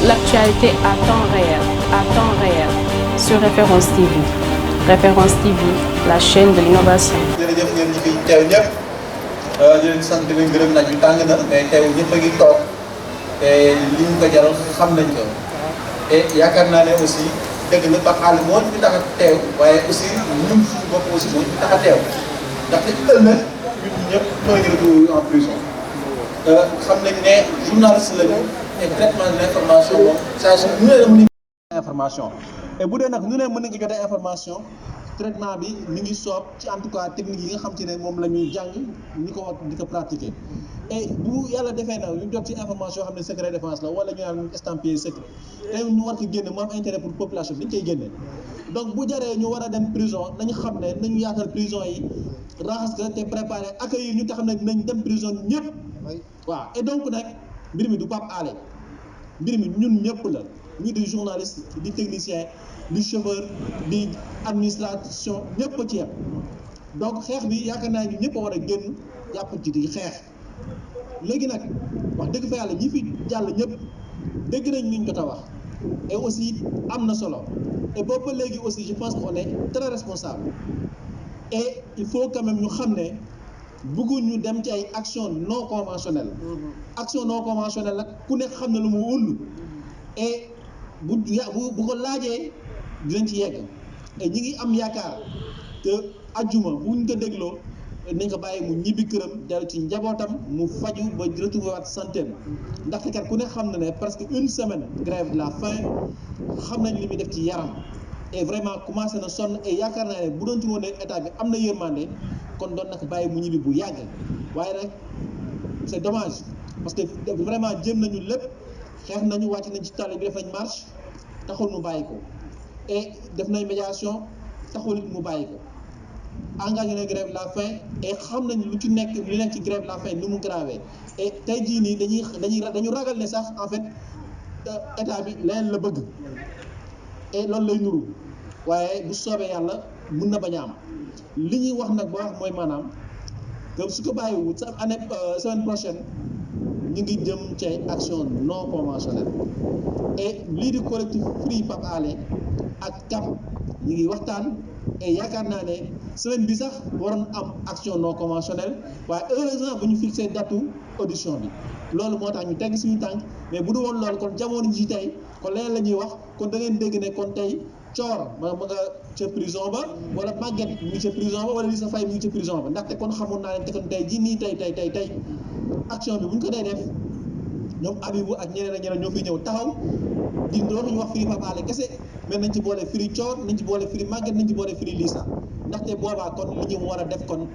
l'actualité à temps réel, sur Référence TV. Référence TV, la chaîne de l'innovation. jërëjëf ngeen ñi fi teew ñëpp di leen sant di leen gërëm naaj bi tàng na mais teew ñëpp a ngi toog te li ñu ko jaral xam nañ ko et yaakaar naa ne aussi dëgg la Pape Alé moo ñu tax a teew waaye aussi ñun suñu bopp aussi moo ñu tax a teew ndaxte ëllëg ñun ñëpp ñooy retrouver en prison xam nañ ne journaliste lañu et traitement de l'information moom saa su ñu ne mën nañu information et bu dee nag ñu ne mën nañu jotee information traitement bi mi ngi soob ci en tout cas technique yi nga xam ci ne moom la ñuy jàng ñi ko di ko pratiquer et bu yàlla defee na ñu jot ci information xam ne secret défense la wala ñu naan estampillé secret te ñu war ko génne mu am intérêt pour population bi dañ koy génne donc bu jaree ñu war a dem prison nañu xam ne nañu yaatal prison yi raxas ko te préparer accueillir ñu tax ne nañ dem prison ñëpp waaw et donc nag mbir mi du Pape Alé mbir mi ñun ñëpp la ñu di journaliste di technicien di chauffeur di administration ñëpp a ci yem donc xeex bi yaakaar naa ni ñëpp a war a génn jàpp ci di xeex léegi nag wax dëgg fa yàlla ñi fi jàll ñëpp dégg nañ liñ jot a wax et aussi am na solo et boobu ba léegi aussi je pense qu'on est très responsable et il faut quand même ñu xam ne bëgguñu dem ci ay action non conventionnelle action non conventionnelle nag ku nekk xam ne lu mu wund et bu ko laajee dinañ ci yegg et ñi ngi am yaakaar que ajjuma buñ ko dégloo nañ ko bàyyi mu ñibbi këram dellu ci njabootam mu faju ba retrouver waat santé ndaxte kat ku ne xam na ne presque une semaine grève de la faim xam nañ li muy def ci yaram et vraiment commencé na sonn et yaakaar naa ne bu doon ci woon ne état bi am na yërmande kon doon nag bàyyi mu ñibbi bu yàgg waaye nag c'est dommage parce que vraiment jéem nañu lépp xeex nañu wàcc nañ ci tali bi def nañ marche taxul mu bàyyi ko et def nañ médiation taxul it mu bàyyi ko engagé na grève la faim et xam nañ lu ci nekk lu nekk ci grève la faim ni mu grave et tey jii nii dañu ragal ne sax en fait état bi leneen la bëgg et loolu lay nuru waaye bu soobee yàlla mun na bañ a am li ñuy wax nag ba wax mooy maanaam que su ko bàyyiwul sa année semaine prochaine ñu ngi jëm ci action non conventionnelle et lii di collectif Free Pape Alé ak CAP ñu ngi waxtaan et yaakaar naa ne semaine bi sax waroon am action non conventionnelle waaye heureusement bu ñu fixé datu audition bi loolu moo tax ñu tegg suñu tànk mais bu du woon loolu kon jamono ji tey kon leneen la ñuy wax kon da ngeen dégg ne kon tey coor ma nga ca prison ba wala Maguette mu ngi ca prison ba wala Lissa Faye mu ngi ca prison ba ndaxte kon xamoon naa ne te kon tey jii nii tey action bi bu ñu ko dee def ñoom Abibou ak ñeneen ak ñeneen ñoo fi ñëw taxaw di dootuñu wax Free Pape Alé kese mais nañ ci boole Free Coor nañ ci boole Free Maguette nañ ci boole Free Lissa ndaxte boobaa kon li ñu war a def kon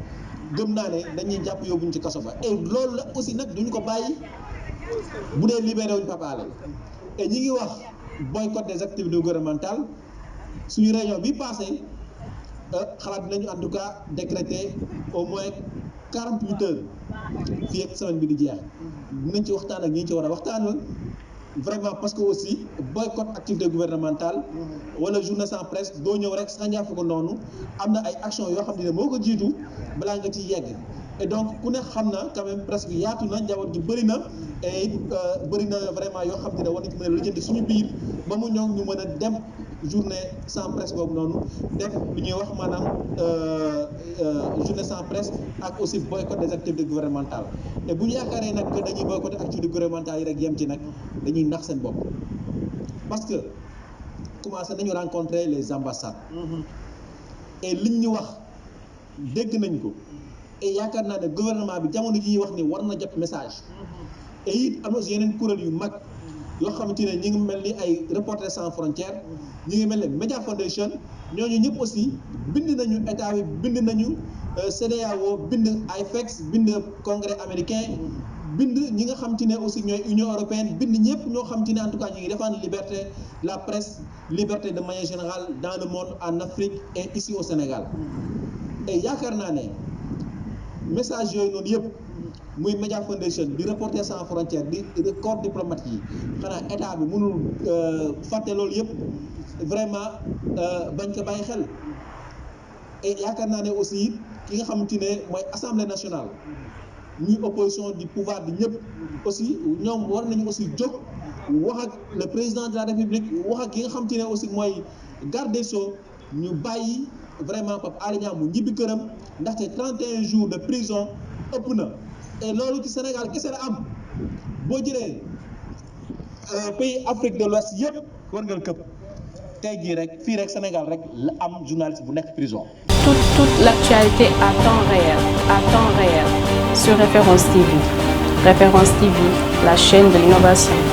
gëm naa ne dañuy jàpp yóbbuñ ci kaso ba et loolu la aussi nag duñu ko bàyyi bu dee libéré wuñ Pape Alé et ñi ngi wax boycott des activités gouvernementales suñu réunion bi passé xalaat nañu en tout cas décréter au moins 48 heures fii ak semaine bi di jeex dinañ ci waxtaan ak ñi ci war a waxtaanal vraiment parce que aussi boycott activité gouvernementale wala journée sans presse doo ñëw rek sànjaafu ko noonu am na ay action yoo xam ne moo ko jiitu balaa nga ciy yegg et donc ku ne xam na quand même presque yaatu na njaboot gi bëri na et bëri na vraiment yoo xam ne war nañ ko mën a lijjanti suñu biir ba mu ñëw ñu mën a dem journée sans presse boobu noonu def lu ñuy wax maanaam journée sans presse ak aussi boycott des activités gouvernementales et bu ñu yaakaaree nag que dañuy boycotter activités gouvernementales yi rek yem ci nag dañuy nax seen bopp parce que commencé nañu rencontrer les ambassades et liñ ñu wax dégg nañ ko et yaakaar naa ne gouvernement bi jamono ji ñuy wax ni war na jot message et it am na aussi yeneen kuréel yu mag yoo xamante ne ñi ngi mel ni ay Reporters sans frontières ñi ngi mel ni Media Foundation ñooñu ñëpp aussi bind nañu état bi bind nañu CEDEAO bind IFEX bind congrès américain bind ñi nga xam te ne aussi ñooy Union européenne bind ñëpp ñoo xam te ne en tout cas ñu ngi défendre liberté la presse liberté de manière générale dans le monde en Afrique et ici au Sénégal et yaakaar naa ne message yooyu noonu yëpp muy Media Foundation di Reporters sans frontières di corps diplomatique yi xanaa état bi mënul fàtte loolu yëpp vraiment bañ ko bàyyi xel et yaakaar naa ne aussi ki nga xamante ne mooy assemblée nationale ñuy opposition du pouvoir di ñëpp aussi ñoom war nañu aussi jóg wax ak le président de la République wax ak ki nga xam te ne aussi mooy garde des Sceaux ñu bàyyi vraiment Pape Alé Niang mu ñibbi këram ndaxte 31 jours de prison ëpp na et loolu ci Sénégal kese la am boo jëlee pays Afrique de l'Ouest yëpp war nga këpp tey jii rek fii rek Sénégal rek la am journaliste bu nekk prison. Toute l'actualité à temps réel sur Référence TV. Référence TV, la chaîne de l'innovation.